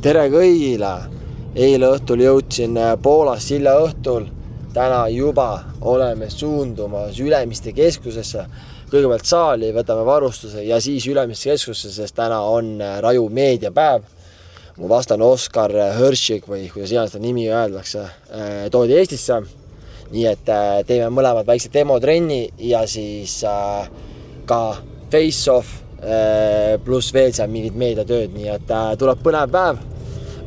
Tere kõigile! Eile õhtul jõudsin Poolas silla õhtul. Täna juba oleme suundumas Ülemiste keskusesse. Kõigepealt saali, võtame varustuse ja siis Ülemiste keskusesse, sest täna on Raju meediapäev. Mu vastane Oskar Hõršik või kuidas iganes ta nimi öeldakse, toodi Eestisse. Nii et teeme mõlemad väikse demotrenni ja siis ka face-off pluss veel seal mingid meediatööd. Nii et tuleb põnev päev.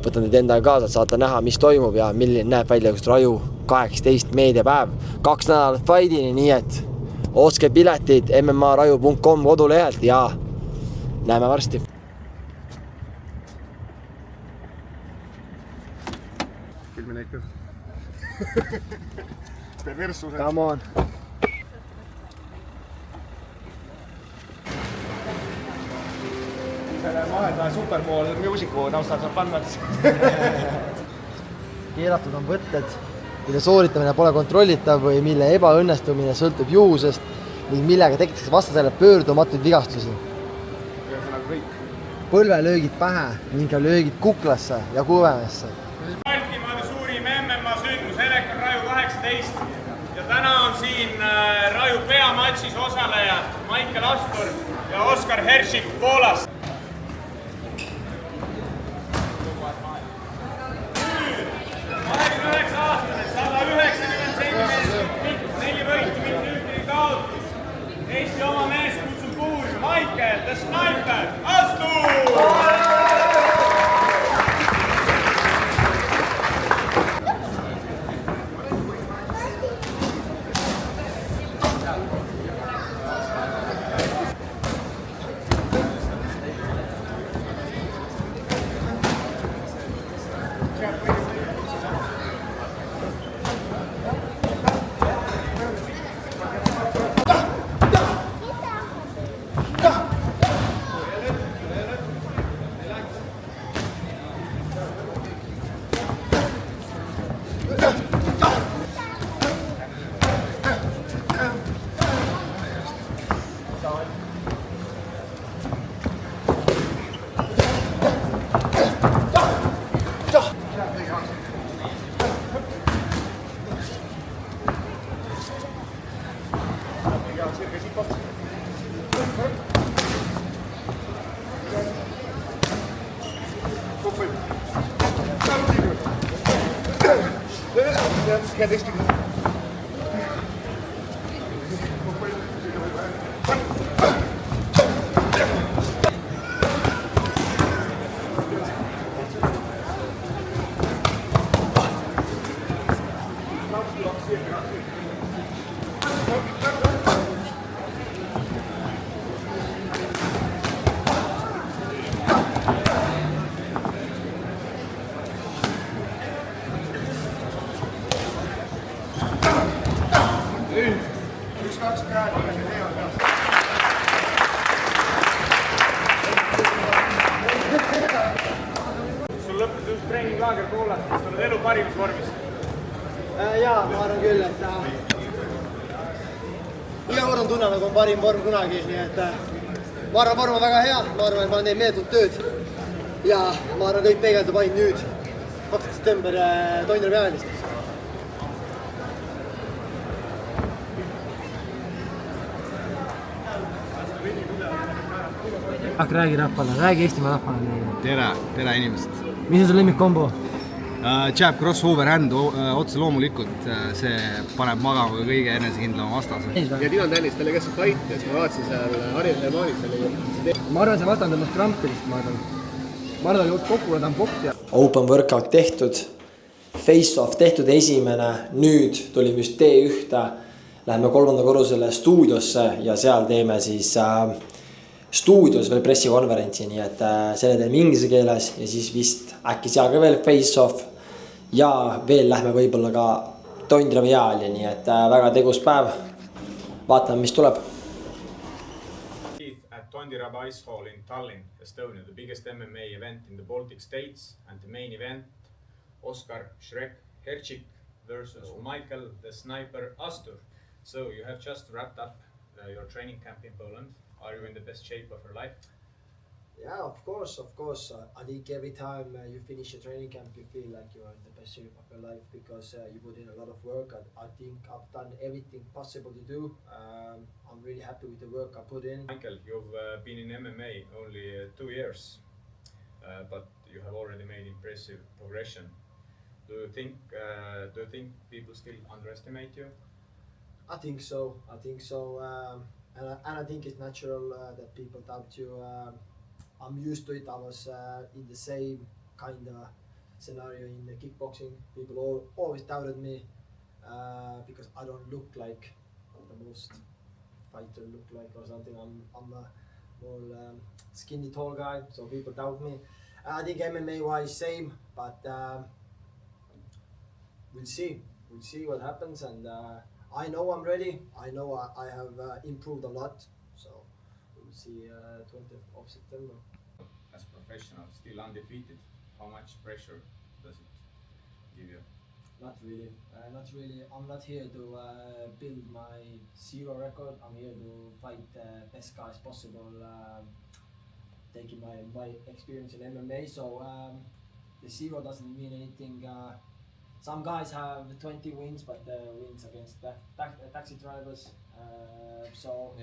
Võtan teid endaga kaasa, et saate näha, mis toimub ja milline näeb välja just Raju 18 meediapäev. 2 nädalat fightini, nii et ostke piletid mmaraju.com kodulehelt ja näeme varsti. Filmi neid küll. Perverssused. Come on. Selle maheda Superbowl musicu taustal saab panna. Keelatud on võtted, mille sooritamine pole kontrollitav või mille ebaõnnestumine sõltub juhusest ning millega tekitatakse vastasele pöördumatuid vigastusi. Põlvelöögid pähe ning ka löögid kuklasse ja kuvemesse. Baltimaade suurim MMA sündmus Elekon Raju 18 ja täna on siin Raju peamatšis osalejad Maicel Astur ja Oskar Hõršik Poolast. 29-aastane, 190 cm, 4 võitu, mitte ühtegi kaotus. Eesti oma mees kutsub kuulma Maicel, the Sniper, Astur! Sul lõpus just treeninglaager Poolas, kas oled elu parimas vormis? Jaa, ma arvan küll, et iga kord on tunne, nagu on parim vorm kunagi, nii et ma arvan, vorm on väga hea, ma arvan, et ma olen teinud meeletut tööd ja ma arvan, kõik peegeldub ainult nüüd, 2. september Toineri peaväelist. Räägi rahvale, räägi Eestimaa rahvale. Tere inimesed. Mis on su lemmikkombo? Jab, cross, overhand, otse loomulikult, see paneb magama kõige enesekindlama vastase. Ja Dylan Dennis, talle kes on fight, siis ma vaatasin seal Haril Lemaanis selle. Ma arvan, see vastanud ennast krampidest, ma arvan, et kokku on pokt ja... Open workout tehtud, face-off tehtud esimene, nüüd tulime just T1, läheme 3. korrusele stuudiosse ja seal teeme siis stuudios veel pressikonverentsi, nii et selle teeme inglise keeles ja siis vist äkki seal ka veel face-off ja veel lähme võib-olla ka Toineri peale, nii et väga tegus päev. Vaatame, mis tuleb. At Toineri Ice Hall in Tallinn, Estonia, the biggest MMA event in the Baltic States and the main event, Oskar Hõršik versus Maicel, the Sniper Astur. So you have just wrapped up your training camp in Poland. Are you in the best shape of your life? Yeah, of course. I think every time you finish a training camp, you feel like you are in the best shape of your life because you put in a lot of work. I think I've done everything possible to do. I'm really happy with the work I put in. Michael, you've been in MMA only 2 years, but you have already made impressive progression. Do you think people still underestimate you? I think so. And I think it's natural that people doubt you. I'm used to it. I was in the same kind of scenario in the kickboxing. People always doubted me because I don't look like the most fighter look like or something. I'm a more skinny, tall guy, so people doubt me. I think MMA-wise same, but we'll see what happens. And I know I'm ready. I know I have improved a lot. So we'll see 20th of September. As professional, still undefeated, how much pressure does it give you? Not really. I'm not here to build my zero record. I'm here to fight best guys possible, taking my experience in MMA. So the zero doesn't mean anything. Some guys have 20 wins, but wins against taxi drivers. So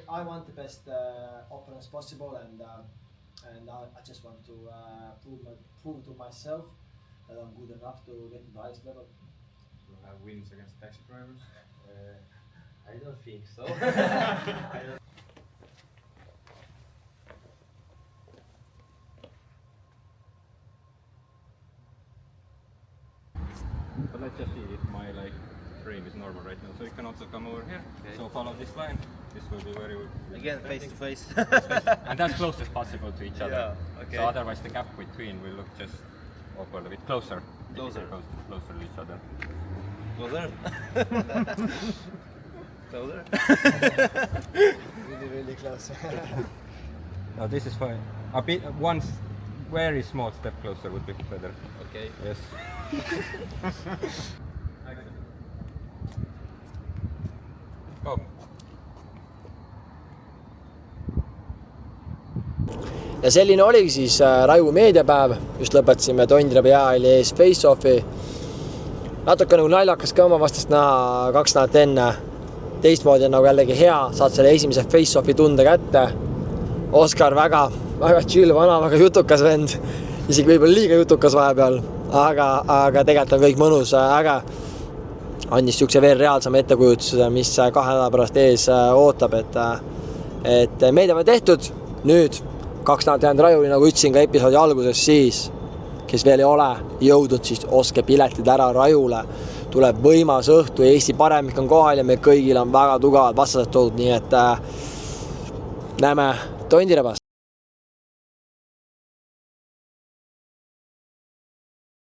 I want the best opponents possible, and I just want to prove to myself that I'm good enough to get to the highest level. Do you have wins against taxi drivers? I don't think so. But let's just see if my frame is normal right now. So you can also come over here. Okay. So follow this line. This will be very Again, face to face. and as close as possible to each other. Yeah, okay. So otherwise the gap between will look just awkward, a bit closer. Closer. Closer to each other. Closer. Closer. Really close. Now this is fine. A bit, one very small step closer would be better. Okay. Yes. Go. ja selline oligi siis Raju meediapäev, just lõpetasime Tondira peahalli ees face-off'i. Natuke nagu naljakas ka oma vastast näha 2 nädalat enne. Teistmoodi on nagu jällegi hea, saad selle esimese face-off'i tunde kätte. Oskar väga chill, vana, väga jutukas vend, isegi võib-olla liiga jutukas vahepeal, aga tegelikult on kõik mõnus, äge. Andis siukse veel reaalsama ettekujutuse, mis 2 nädala pärast ees ootab, et meediapäev tehtud, nüüd 2 nädalat jäänud Rajuli, nagu ütlesin ka episoodi alguses, siis kes veel ei ole jõudnud, siis ostke piletid ära Rajule. Tuleb võimas õhtu, Eesti paremik on kohal ja me kõigil on väga tugevad vastased toodud, nii et näeme Tondirabas.